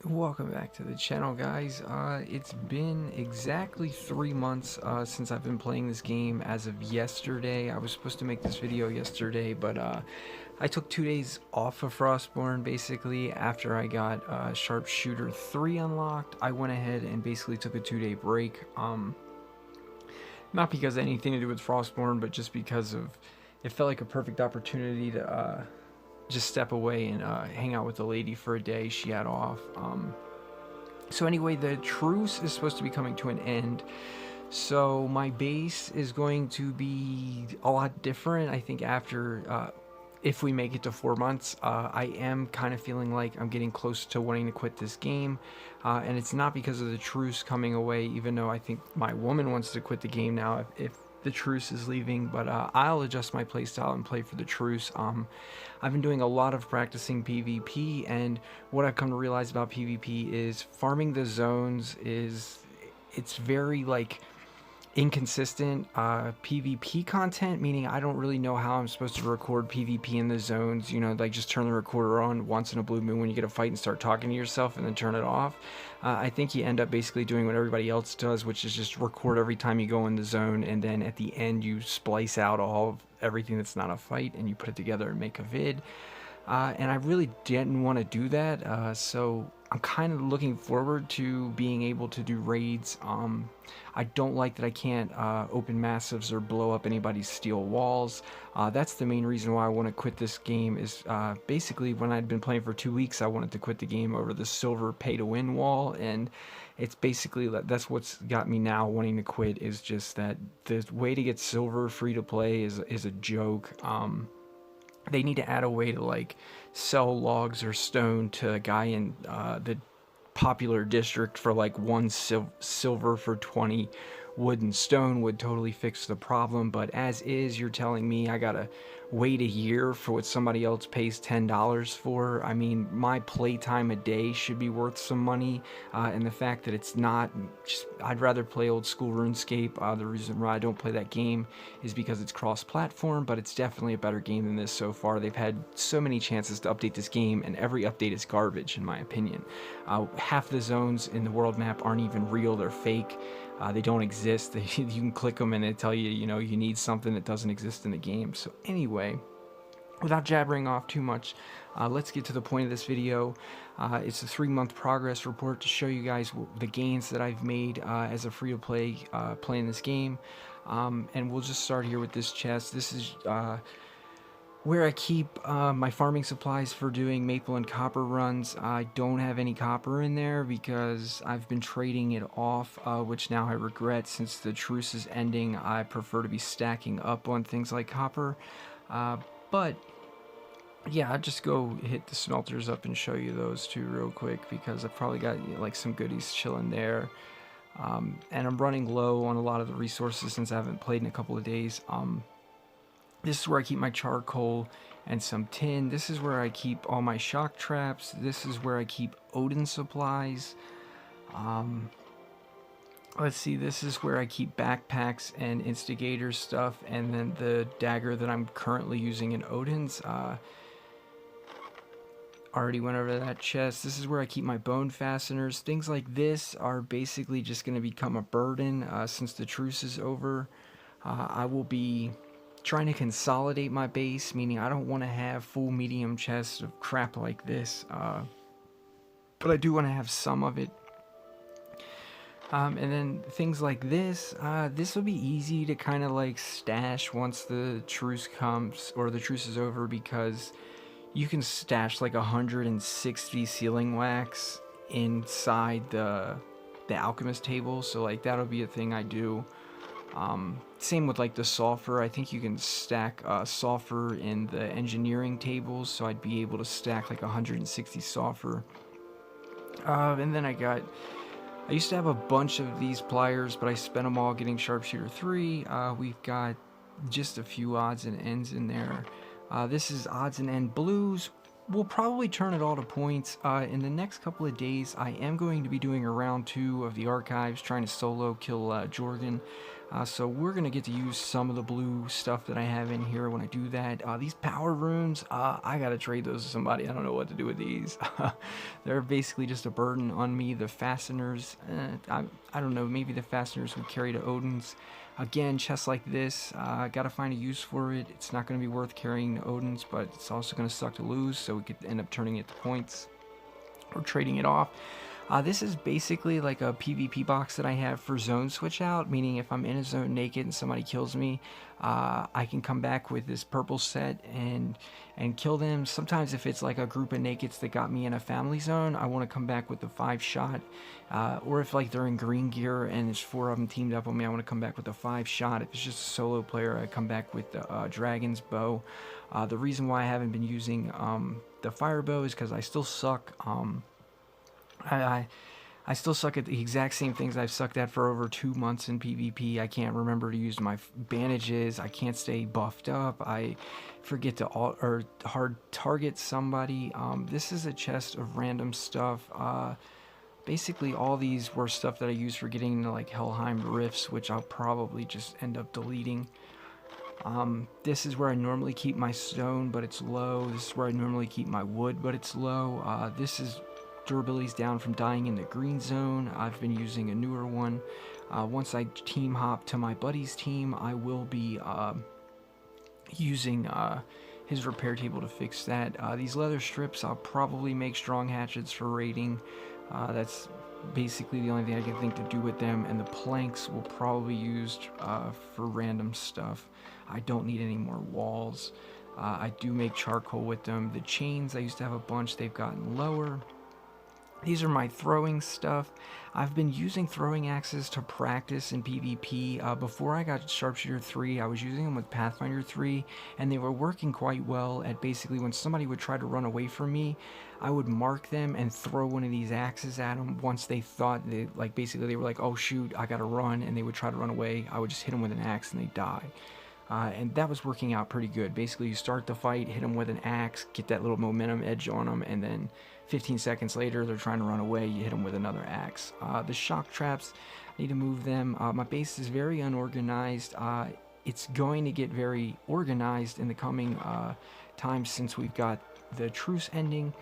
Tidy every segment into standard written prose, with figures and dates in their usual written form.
Welcome back to the channel, guys. It's been exactly 3 months since I've been playing this game as of yesterday. I was supposed to make this video yesterday, but I took 2 days off of Frostborn. Basically, after I got Sharpshooter 3 unlocked, I went ahead and basically took a 2-day break. Not because of anything to do with Frostborn, but just because of it felt like a perfect opportunity to just step away and hang out with the lady for a day. She had off. So anyway, the truce is supposed to be coming to an end. So my base is going to be a lot different. I think after, if we make it to 4 months, I am kind of feeling like I'm getting close to wanting to quit this game. And it's not because of the truce coming away, even though I think my woman wants to quit the game now if the truce is leaving, but I'll adjust my playstyle and play for the truce. I've been doing a lot of practicing PvP, and what I've come to realize about PvP is farming the zones it's very like inconsistent PvP content, meaning I don't really know how I'm supposed to record PvP in the zones, like just turn the recorder on once in a blue moon when you get a fight and start talking to yourself and then turn it off. I think you end up basically doing what everybody else does, which is just record every time you go in the zone, and then at the end you splice out all of everything that's not a fight and you put it together and make a vid. And I really didn't want to do that, so I'm kind of looking forward to being able to do raids. I don't like that I can't open massives or blow up anybody's steel walls. That's the main reason why I want to quit this game is basically when I'd been playing for 2 weeks, I wanted to quit the game over the silver pay-to-win wall, and it's basically that's what's got me now wanting to quit, is just that the way to get silver free to play is a joke. They need to add a way to like sell logs or stone to a guy in the popular district for like one silver for 20 wood and stone would totally fix the problem. But as is, you're telling me I gotta wait a year for what somebody else pays $10 for. I mean, my playtime a day should be worth some money, and the fact that it's not, just I'd rather play old school RuneScape. The reason why I don't play that game is because it's cross-platform, but it's definitely a better game than this so far. They've had so many chances to update this game, and every update is garbage in my opinion. Half the zones in the world map aren't even real, they're fake. They don't exist. You can click them and they tell you, you need something that doesn't exist in the game. So anyway, without jabbering off too much, let's get to the point of this video. It's a 3-month progress report to show you guys the gains that I've made as a free-to-play playing this game. And we'll just start here with this chest. This is where I keep my farming supplies for doing maple and copper runs. I don't have any copper in there because I've been trading it off, which now I regret. Since the truce is ending, I prefer to be stacking up on things like copper. But yeah, I'll just go hit the smelters up and show you those two real quick, because I've probably got like some goodies chilling there. And I'm running low on a lot of the resources since I haven't played in a couple of days. This is where I keep my charcoal and some tin. This is where I keep all my shock traps. This is where I keep Odin supplies. Let's see, this is where I keep backpacks and instigator stuff, and then the dagger that I'm currently using in Odin's. Already went over that chest. This is where I keep my bone fasteners. Things like this are basically just going to become a burden since the truce is over. I will be trying to consolidate my base, meaning I don't want to have full medium chests of crap like this, but I do want to have some of it. And then things like this, this will be easy to kind of like stash once the truce comes, or the truce is over, because you can stash like 160 sealing wax inside the alchemist table, so like that'll be a thing I do. Same with like the sulfur. I think you can stack sulfur in the engineering tables, so I'd be able to stack like 160 sulfur. And then I used to have a bunch of these pliers, but I spent them all getting Sharpshooter 3. We've got just a few odds and ends in there. This is odds and end blues. we'll probably turn it all to points. In the next couple of days, I am going to be doing a round 2 of the archives, trying to solo kill Jorgen. So we're going to get to use some of the blue stuff that I have in here when I do that. These power runes, I got to trade those to somebody. I don't know what to do with these. They're basically just a burden on me. The fasteners, I don't know, maybe the fasteners would carry to Odin's. Again, chests like this, got to find a use for it. It's not going to be worth carrying to Odin's, but it's also going to suck to lose, so we could end up turning it to points or trading it off. This is basically like a PvP box that I have for zone switch out, meaning if I'm in a zone naked and somebody kills me, I can come back with this purple set and kill them. Sometimes if it's like a group of nakeds that got me in a family zone, I want to come back with the 5-shot. Or if like they're in green gear and there's 4 of them teamed up on me, I want to come back with a 5-shot. If it's just a solo player, I come back with the dragon's bow. The reason why I haven't been using the fire bow is because I still suck. I still suck at the exact same things I've sucked at for over 2 months in PvP. I can't remember to use my bandages. I can't stay buffed up. I forget to hard target somebody. This is a chest of random stuff. Basically, all these were stuff that I used for getting into like Helheim Rifts, which I'll probably just end up deleting. This is where I normally keep my stone, but it's low. This is where I normally keep my wood, but it's low. This is durability's down from dying in the green zone. I've been using a newer one. Once I team hop to my buddy's team, I will be using his repair table to fix that. These leather strips, I'll probably make strong hatchets for raiding. That's basically the only thing I can think to do with them, and the planks will probably be used for random stuff. I don't need any more walls. I do make charcoal with them. The chains, I used to have a bunch. They've gotten lower. These are my throwing stuff. I've been using throwing axes to practice in PvP. Before I got Sharpshooter 3, I was using them with Pathfinder 3, and they were working quite well at basically when somebody would try to run away from me, I would mark them and throw one of these axes at them once they thought, basically they were like, oh shoot, I gotta run, and they would try to run away. I would just hit them with an axe and they die. And that was working out pretty good. Basically, you start the fight, hit them with an axe, get that little momentum edge on them, and then 15 seconds later, they're trying to run away, you hit them with another axe. The shock traps, I need to move them. My base is very unorganized. It's going to get very organized in the coming times since we've got the truce ending,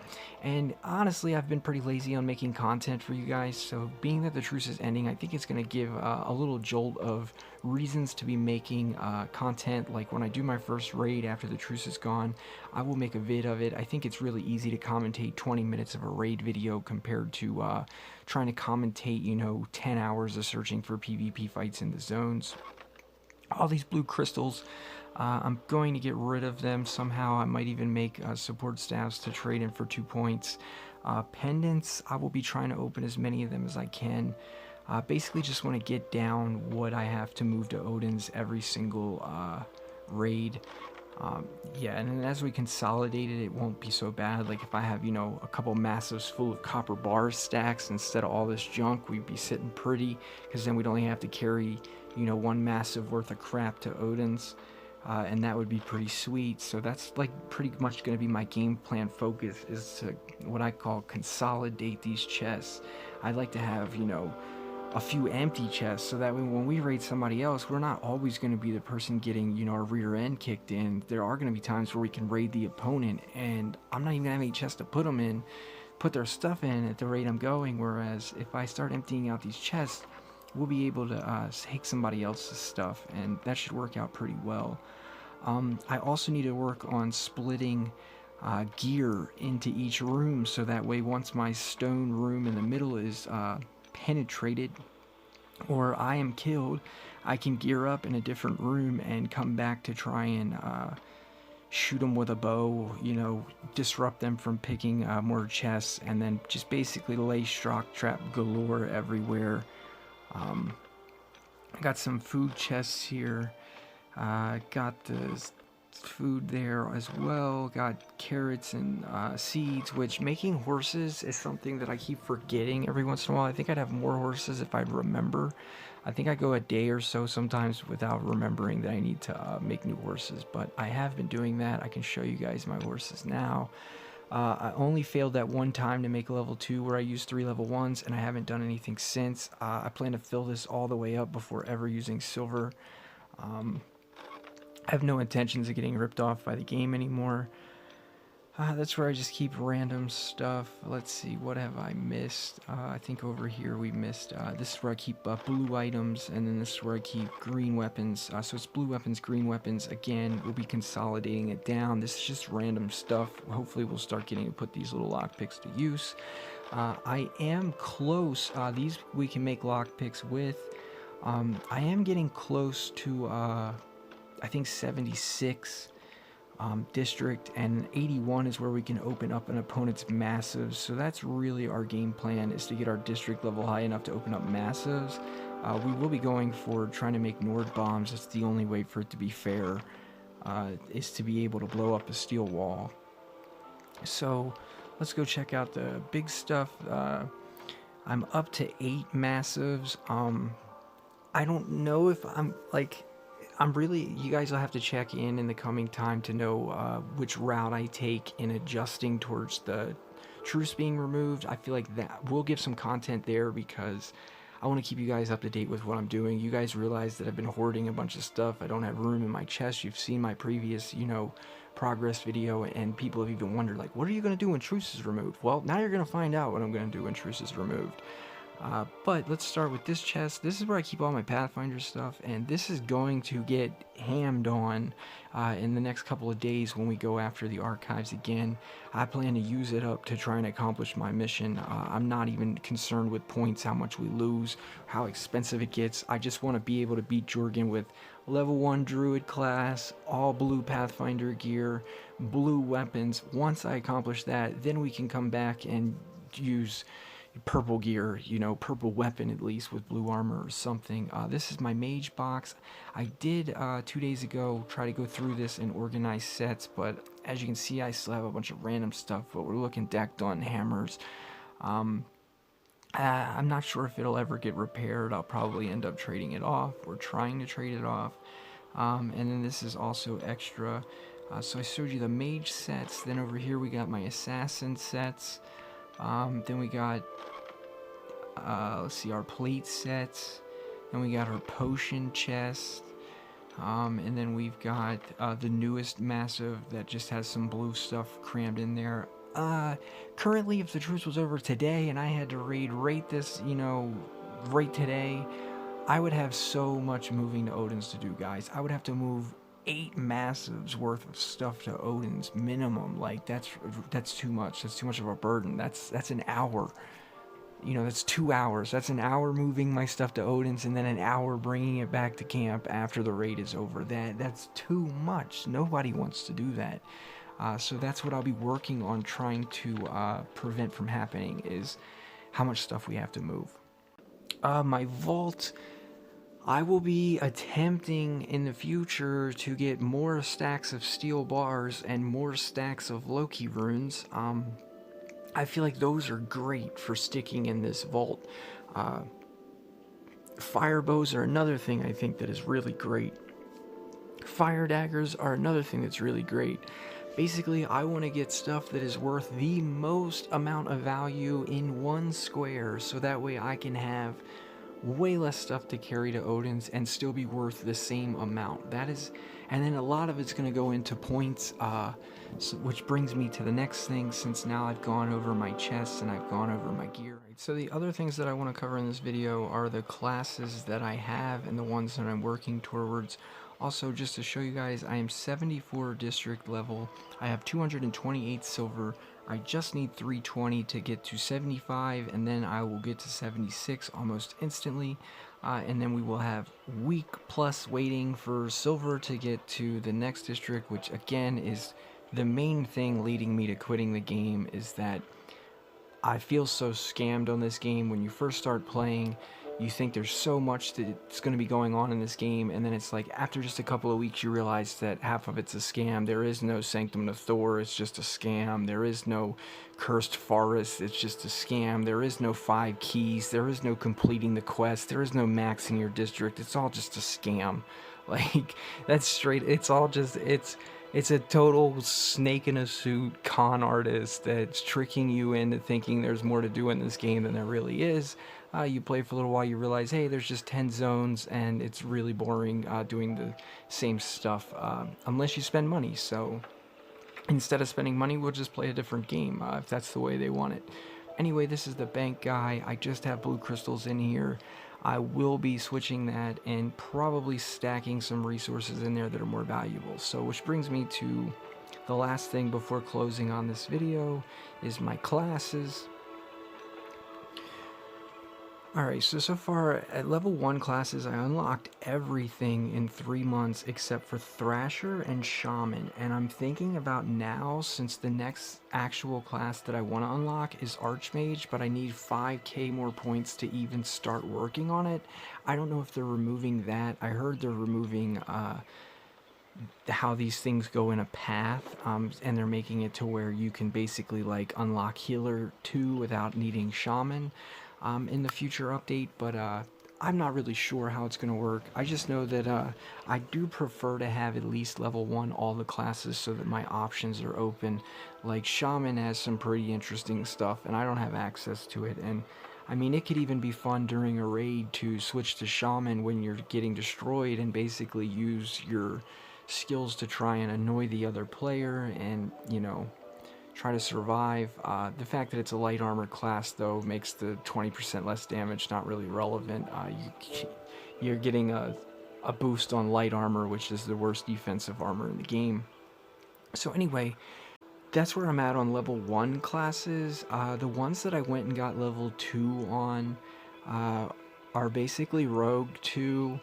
and honestly I've been pretty lazy on making content for you guys, so being that the truce is ending, I think it's going to give a little jolt of reasons to be making content. Like when I do my first raid after the truce is gone, I will make a vid of it. I think it's really easy to commentate 20 minutes of a raid video compared to trying to commentate, you know, 10 hours of searching for PvP fights in the zones. All these blue crystals, I'm going to get rid of them somehow. I might even make support staffs to trade in for 2 points. Pendants, I will be trying to open as many of them as I can. Basically just want to get down what I have to move to Odin's every single raid. Yeah, and then as we consolidate it, it won't be so bad. Like if I have, you know, a couple massives full of copper bar stacks instead of all this junk, we'd be sitting pretty, because then we'd only have to carry, you know, 1 massive worth of crap to Odin's. And that would be pretty sweet. So that's like pretty much going to be my game plan focus, is to what I call consolidate these chests. I'd like to have, you know, a few empty chests, so that way when we raid somebody else, we're not always going to be the person getting, you know, our rear end kicked in. There are going to be times where we can raid the opponent, and I'm not even going to have any chests to put them in, put their stuff in at the rate I'm going, whereas if I start emptying out these chests, we'll be able to take somebody else's stuff, and that should work out pretty well. I also need to work on splitting gear into each room, so that way once my stone room in the middle is penetrated or I am killed, I can gear up in a different room and come back to try and shoot them with a bow, you know, disrupt them from picking more chests, and then just basically lay shock trap galore everywhere. I got some food chests here. Got the food there as well. Got carrots and seeds, which making horses is something that I keep forgetting every once in a while. I think I'd have more horses if I'd remember. I think I go a day or so sometimes without remembering that I need to make new horses, but I have been doing that. I can show you guys my horses now. I only failed that one time to make level 2 where I used 3 level 1s, and I haven't done anything since. I plan to fill this all the way up before ever using silver. I have no intentions of getting ripped off by the game anymore. That's where I just keep random stuff. Let's see, what have I missed? I think over here we missed, this is where I keep blue items, and then this is where I keep green weapons. So it's blue weapons, green weapons. Again, we'll be consolidating it down. This is just random stuff. Hopefully we'll start getting to put these little lockpicks to use. I am close. These we can make lockpicks with. I am getting close to, I think 76. District, and 81 is where we can open up an opponent's massives. So that's really our game plan, is to get our district level high enough to open up massives. We will be going for trying to make Nord bombs. That's the only way for it to be fair, is to be able to blow up a steel wall. So let's go check out the big stuff. I'm up to 8 massives. I don't know if I'm really, you guys will have to check in the coming time to know which route I take in adjusting towards the truce being removed. I feel like that will give some content there, because I want to keep you guys up to date with what I'm doing. You guys realize that I've been hoarding a bunch of stuff. I don't have room in my chest. You've seen my previous, progress video, and people have even wondered, like, what are you going to do when truce is removed? Well, now you're going to find out what I'm going to do when truce is removed. But let's start with this chest. This is where I keep all my Pathfinder stuff, and this is going to get hammed on in the next couple of days when we go after the archives again. I plan to use it up to try and accomplish my mission. I'm not even concerned with points, how much we lose, how expensive it gets. I just want to be able to beat Jorgen with level 1 Druid class, all blue Pathfinder gear, blue weapons. Once I accomplish that, then we can come back and use purple gear, purple weapon at least, with blue armor or something. This is my mage box. I did 2 days ago try to go through this and organize sets, but as you can see, I still have a bunch of random stuff, but we're looking decked on hammers. I'm not sure if it'll ever get repaired. I'll probably end up trading it off, or trying to trade it off. And then this is also extra. So I showed you the mage sets. Then over here we got my assassin sets. Then we got, let's see, our plate sets. Then we got our potion chest. And then we've got the newest massive that just has some blue stuff crammed in there. Currently, if the truce was over today and I had to rate this, right today, I would have so much moving to Odin's to do, guys. I would have to move 8 massives worth of stuff to Odin's minimum. Like, that's too much. That's too much of a burden. That's an hour. That's 2 hours. That's an hour moving my stuff to Odin's, and then an hour bringing it back to camp after the raid is over. That's too much. Nobody wants to do that. So that's what I'll be working on trying to prevent from happening, is how much stuff we have to move. My vault, I will be attempting in the future to get more stacks of steel bars and more stacks of Loki runes. I feel like those are great for sticking in this vault. Fire bows are another thing I think that is really great. Fire daggers are another thing that's really great. Basically, I want to get stuff that is worth the most amount of value in one square, so that way I can have way less stuff to carry to Odin's and still be worth the same amount. And then a lot of it's going to go into points, which brings me to the next thing, since now I've gone over my chests and I've gone over my gear. So the other things that I want to cover in this video are the classes that I have and the ones that I'm working towards. Also, just to show you guys, I am 74 district level. I have 228 silver. I just need 320 to get to 75, and then I will get to 76 almost instantly. And then we will have week plus waiting for silver to get to the next district, which again is the main thing leading me to quitting the game, is that I feel so scammed on this game. When you first start playing, you think there's so much that's going to be going on in this game, and then it's like after just a couple of weeks you realize that half of it's a scam. There is no Sanctum to Thor, it's just a scam. There is no Cursed Forest, it's just a scam. There is no 5 keys, there is no completing the quest, there is no maxing your district. It's all just a scam. Like, that's straight, it's all just, It's a total snake in a suit con artist that's tricking you into thinking there's more to do in this game than there really is. You play for a little while, you realize, hey, there's just 10 zones, and it's really boring doing the same stuff unless you spend money. So instead of spending money, we'll just play a different game if that's the way they want it. Anyway, this is the bank guy. I just have blue crystals in here. I will be switching that and probably stacking some resources in there that are more valuable. So which brings me to the last thing before closing on this video is my classes. Alright, so far at level 1 classes, I unlocked everything in 3 months except for Thrasher and Shaman. And I'm thinking about now, since the next actual class that I want to unlock is Archmage, but I need 5k more points to even start working on it. I don't know if they're removing that. I heard they're removing how these things go in a path, and they're making it to where you can basically like unlock Healer 2 without needing Shaman. In the future update, but I'm not really sure how it's going to work. I just know that I do prefer to have at least level 1 all the classes so that my options are open. Like Shaman has some pretty interesting stuff and I don't have access to it, and I mean it could even be fun during a raid to switch to Shaman when you're getting destroyed and basically use your skills to try and annoy the other player and, you know, try to survive. The fact that it's a light armor class, though, makes the 20% less damage not really relevant. You're getting a boost on light armor, which is the worst defensive armor in the game. So anyway, that's where I'm at on level 1 classes. The ones that I went and got level 2 on are basically Rogue 2.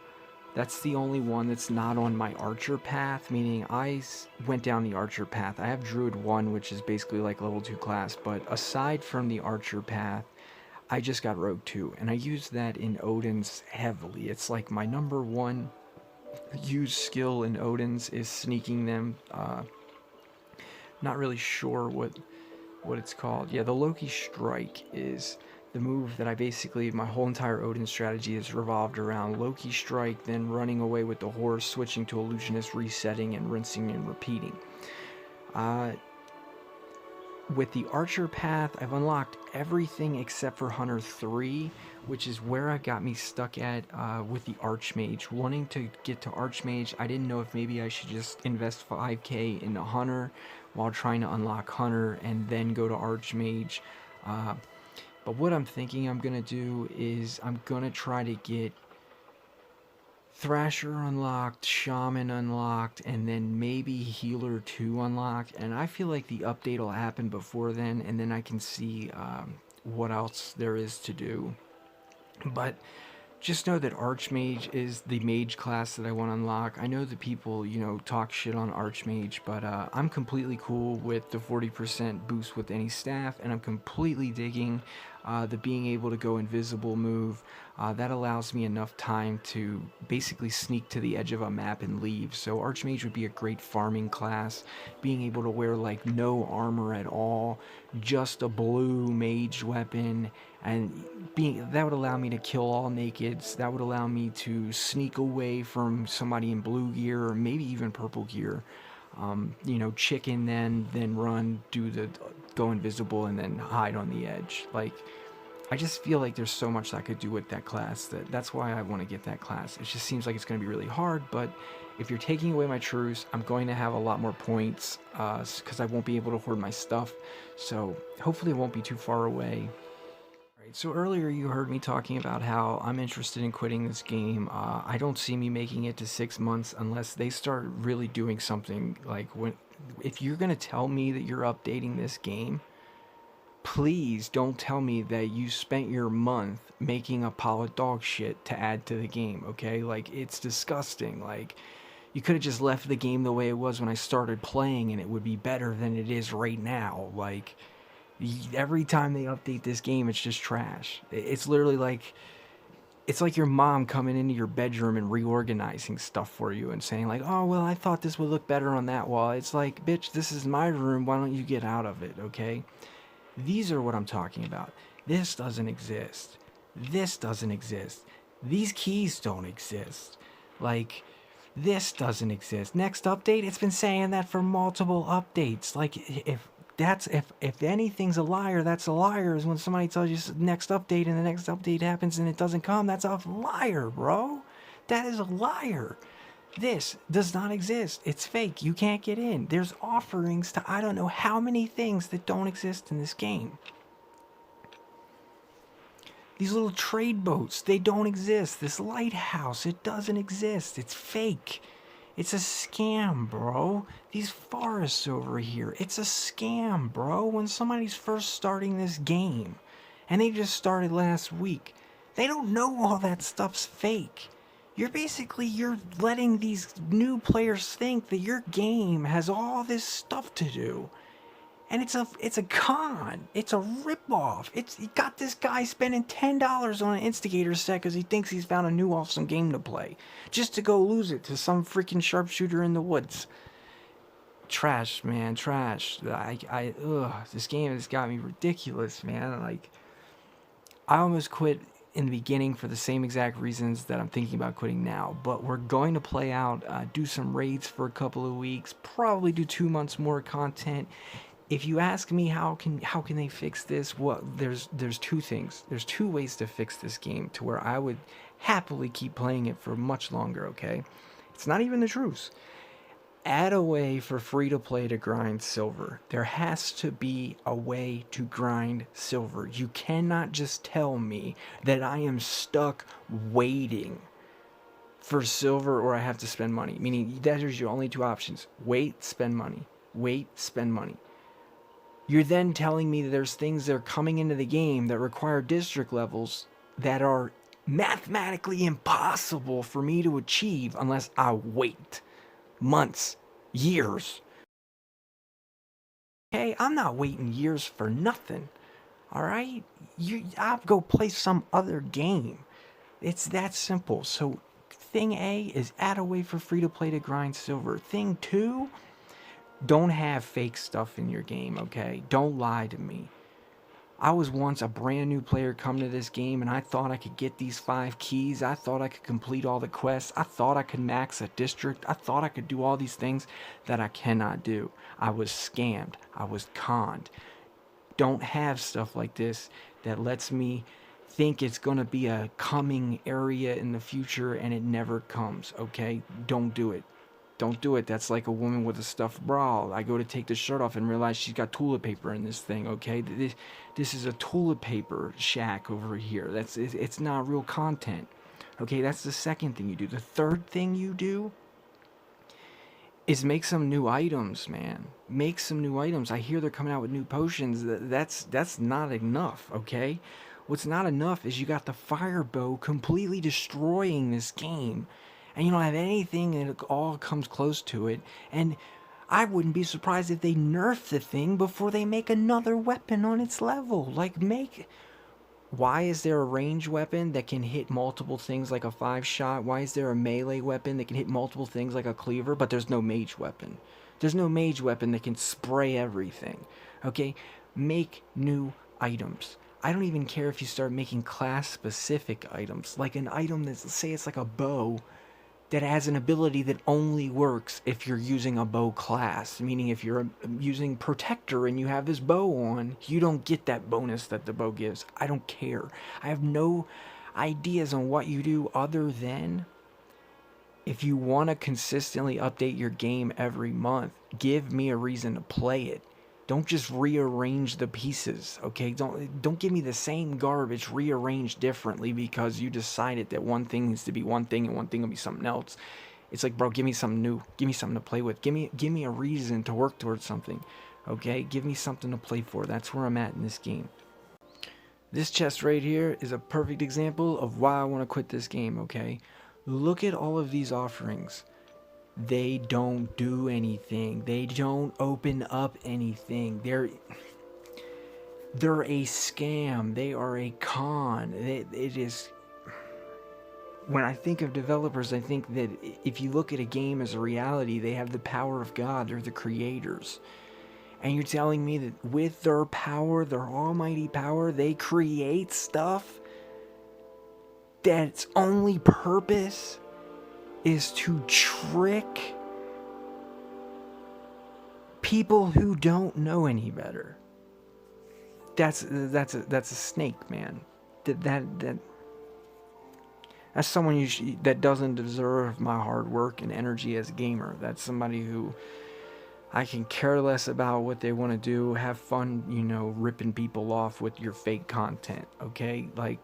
That's the only one that's not on my Archer path, meaning I went down the Archer path. I have Druid 1, which is basically like level 2 class, but aside from the Archer path, I just got Rogue 2, and I use that in Odin's heavily. It's like my number 1 used skill in Odin's is sneaking them. Not really sure what it's called. Yeah, the Loki Strike is the move that I basically, my whole entire Odin strategy is revolved around Loki Strike, then running away with the horse, switching to Illusionist, resetting, and rinsing and repeating. With the Archer path, I've unlocked everything except for Hunter 3, which is where I got me stuck at with the Archmage. Wanting to get to Archmage, I didn't know if maybe I should just invest 5k into Hunter while trying to unlock Hunter and then go to Archmage. But what I'm thinking I'm going to do is I'm going to try to get Thrasher unlocked, Shaman unlocked, and then maybe Healer 2 unlocked. And I feel like the update will happen before then, and then I can see what else there is to do. But just know that Archmage is the mage class that I want to unlock. I know that people, you know, talk shit on Archmage, but I'm completely cool with the 40% boost with any staff, and I'm completely digging the being able to go invisible move. That allows me enough time to basically sneak to the edge of a map and leave. So Archmage would be a great farming class, being able to wear like no armor at all, just a blue mage weapon, and that would allow me to kill all nakeds. That would allow me to sneak away from somebody in blue gear or maybe even purple gear. You know, chicken, then run, go invisible, and then hide on the edge. Like, I just feel like there's so much I could do with that class. That's why I want to get that class. It just seems like it's going to be really hard, but if you're taking away my truce, I'm going to have a lot more points because I won't be able to hoard my stuff. So hopefully it won't be too far away. So earlier you heard me talking about how I'm interested in quitting this game. I don't see me making it to 6 months unless they start really doing something. Like, if you're going to tell me that you're updating this game, please don't tell me that you spent your month making a pile of dog shit to add to the game, okay? Like, it's disgusting. Like, you could have just left the game the way it was when I started playing and it would be better than it is right now. Like, every time they update this game, it's just trash. It's literally like, it's like your mom coming into your bedroom and reorganizing stuff for you and saying like, oh, well, I thought this would look better on that wall. It's like, bitch, this is my room. Why don't you get out of it, okay? These are what I'm talking about. This doesn't exist. This doesn't exist. These keys don't exist. Like, This doesn't exist. Next update, it's been saying that for multiple updates. Like, if anything's a liar, that's a liar. Is when somebody tells you next update and the next update happens and it doesn't come. That's a liar, bro. That is a liar. This does not exist. It's fake. You can't get in. There's offerings to I don't know how many things that don't exist in this game. These little trade boats, they don't exist. This lighthouse, it doesn't exist. It's fake. It's a scam, bro. These forests over here, it's a scam, bro. When somebody's first starting this game, and they just started last week, they don't know all that stuff's fake. You're letting these new players think that your game has all this stuff to do. And it's a con. It's a ripoff. You got this guy spending $10 on an instigator set because he thinks he's found a new awesome game to play, just to go lose it to some freaking sharpshooter in the woods. Trash, man, trash. This game has got me ridiculous, man. Like, I almost quit in the beginning for the same exact reasons that I'm thinking about quitting now. But we're going to play out, do some raids for a couple of weeks, probably do 2 months more content. If you ask me how can they fix this, well, there's two things. There's two ways to fix this game to where I would happily keep playing it for much longer, okay? It's not even the truth. Add a way for free-to-play to grind silver. There has to be a way to grind silver. You cannot just tell me that I am stuck waiting for silver or I have to spend money. Meaning, that is your only two options. Wait, spend money. Wait, spend money. You're then telling me that there's things that are coming into the game that require district levels that are mathematically impossible for me to achieve unless I wait months, years. Okay, I'm not waiting years for nothing. All right? I'll go play some other game. It's that simple. So thing A is add a way for free to play to grind silver. Thing 2, don't have fake stuff in your game, okay? Don't lie to me. I was once a brand new player coming to this game and I thought I could get these 5 keys. I thought I could complete all the quests. I thought I could max a district. I thought I could do all these things that I cannot do. I was scammed. I was conned. Don't have stuff like this that lets me think it's going to be a coming area in the future and it never comes, okay? Don't do it. Don't do it. That's like a woman with a stuffed bra. I go to take the shirt off and realize she's got toilet paper in this thing, okay? This is a toilet paper shack over here. It's not real content. Okay, that's the second thing you do. The third thing you do is make some new items, man. Make some new items. I hear they're coming out with new potions. That's not enough, okay? What's not enough is you got the fire bow completely destroying this game. And you don't have anything and it all comes close to it. And I wouldn't be surprised if they nerf the thing before they make another weapon on its level. Like, why is there a range weapon that can hit multiple things like a 5-shot? Why is there a melee weapon that can hit multiple things like a cleaver? But there's no mage weapon. There's no mage weapon that can spray everything. Okay? Make new items. I don't even care if you start making class-specific items. Like an item that's, say it's like a bow, that has an ability that only works if you're using a bow class. Meaning if you're using protector and you have this bow on, you don't get that bonus that the bow gives. I don't care. I have no ideas on what you do other than if you want to consistently update your game every month, give me a reason to play it. Don't just rearrange the pieces, okay? Don't give me the same garbage rearranged differently because you decided that one thing needs to be one thing and one thing will be something else. It's like, bro, give me something new. Give me something to play with. Give me a reason to work towards something, okay? Give me something to play for. That's where I'm at in this game. This chest right here is a perfect example of why I want to quit this game, okay? Look at all of these offerings. They don't do anything. They don't open up anything. They're a scam. They are a con. It is. When I think of developers, I think that if you look at a game as a reality, they have the power of God. They're the creators. And you're telling me that with their power, their almighty power, they create stuff that's only purpose is to trick people who don't know any better. That's a snake, man. That's someone that doesn't deserve my hard work and energy as a gamer. That's somebody who I can care less about what they want to do. Have fun, you know, ripping people off with your fake content, okay? Like,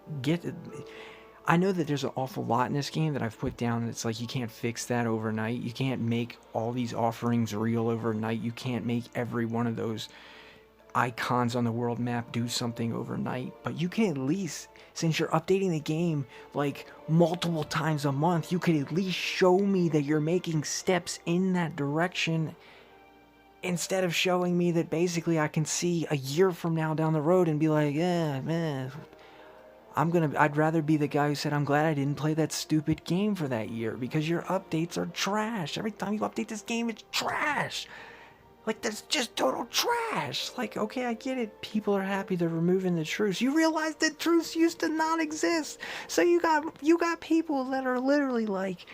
I know that there's an awful lot in this game that I've put down. It's like you can't fix that overnight. You can't make all these offerings real overnight. You can't make every one of those icons on the world map do something overnight, but you can at least, since you're updating the game like multiple times a month, you could at least show me that you're making steps in that direction, instead of showing me that basically I can see a year from now down the road and be like, yeah, man, I'd rather be the guy who said, I'm glad I didn't play that stupid game for that year, because your updates are trash. Every time you update this game, it's trash. Like, that's just total trash. Like, okay, I get it. People are happy they're removing the truce. You realize that truce used to not exist. So you got people that are literally like,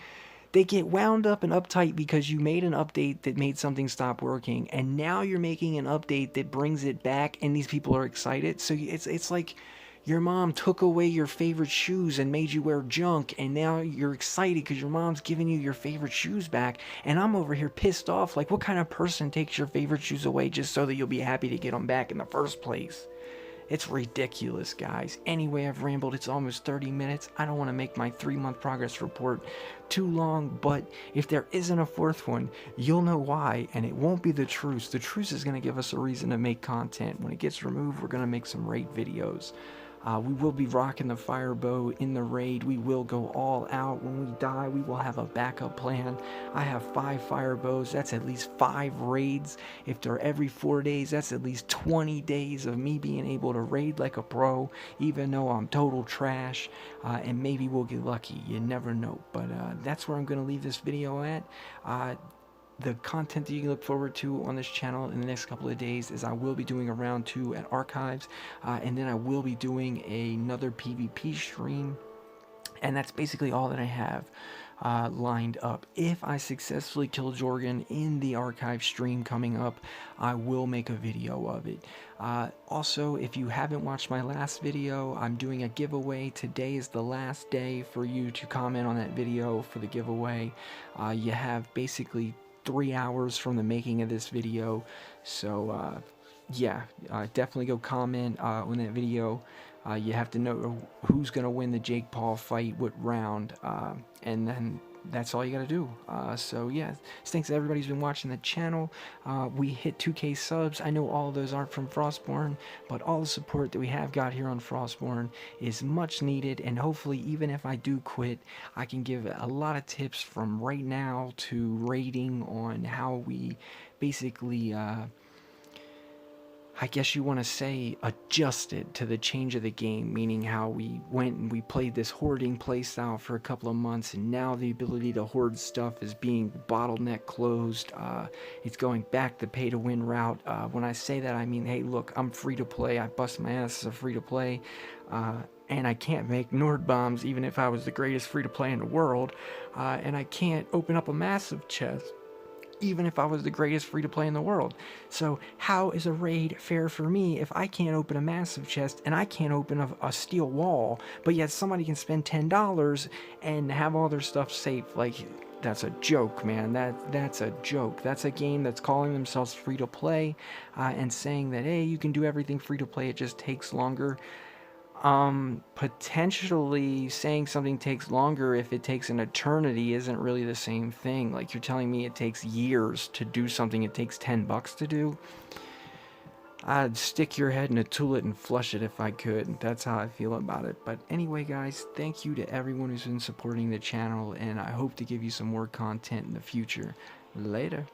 they get wound up and uptight because you made an update that made something stop working, and now you're making an update that brings it back, and these people are excited. So it's like your mom took away your favorite shoes and made you wear junk, and now you're excited because your mom's giving you your favorite shoes back, and I'm over here pissed off. Like, what kind of person takes your favorite shoes away just so that you'll be happy to get them back in the first place? It's ridiculous, guys. Anyway, I've rambled. It's almost 30 minutes. I don't want to make my 3-month progress report too long, but if there isn't a fourth one, you'll know why, and it won't be the truce. The truce is going to give us a reason to make content. When it gets removed, we're going to make some raid videos. We will be rocking the fire bow in the raid. We will go all out. When we die, we will have a backup plan. I have 5 fire bows. That's at least 5 raids. If they're every 4 days, that's at least 20 days of me being able to raid like a pro, even though I'm total trash. And maybe we'll get lucky. You never know. But that's where I'm going to leave this video at. The content that you can look forward to on this channel in the next couple of days is I will be doing a round 2 at Archives, and then I will be doing another PvP stream, and that's basically all that I have lined up. If I successfully kill Jorgen in the Archive stream coming up, I will make a video of it. Also, if you haven't watched my last video, I'm doing a giveaway. Today is the last day for you to comment on that video for the giveaway. You have basically 3 hours from the making of this video, so yeah, definitely go comment on that video. You have to know who's gonna win the Jake Paul fight, what round, and then that's all you gotta do. So yeah, thanks to everybody who's been watching the channel. We hit 2K subs. I know all of those aren't from Frostborn, but all the support that we have got here on Frostborn is much needed, and hopefully even if I do quit, I can give a lot of tips from right now to rating on how we basically I guess you want to say adjusted to the change of the game, meaning how we went and we played this hoarding playstyle for a couple of months, and now the ability to hoard stuff is being bottleneck closed. It's going back the pay to win route. When I say that, I mean, hey, look, I'm free to play. I bust my ass as a free to play. And I can't make Nord bombs even if I was the greatest free to play in the world. And I can't open up a massive chest even if I was the greatest free-to-play in the world. So how is a raid fair for me if I can't open a massive chest and I can't open a steel wall, but yet somebody can spend $10 and have all their stuff safe? Like, that's a joke, man. That's a joke. That's a game that's calling themselves free-to-play and saying that, hey, you can do everything free-to-play, it just takes longer. Potentially saying something takes longer if it takes an eternity isn't really the same thing. Like, you're telling me it takes years to do something it takes $10 to do. I'd stick your head in a toilet and flush it if I could. That's how I feel about it. But anyway, guys, thank you to everyone who's been supporting the channel, and I hope to give you some more content in the future. Later.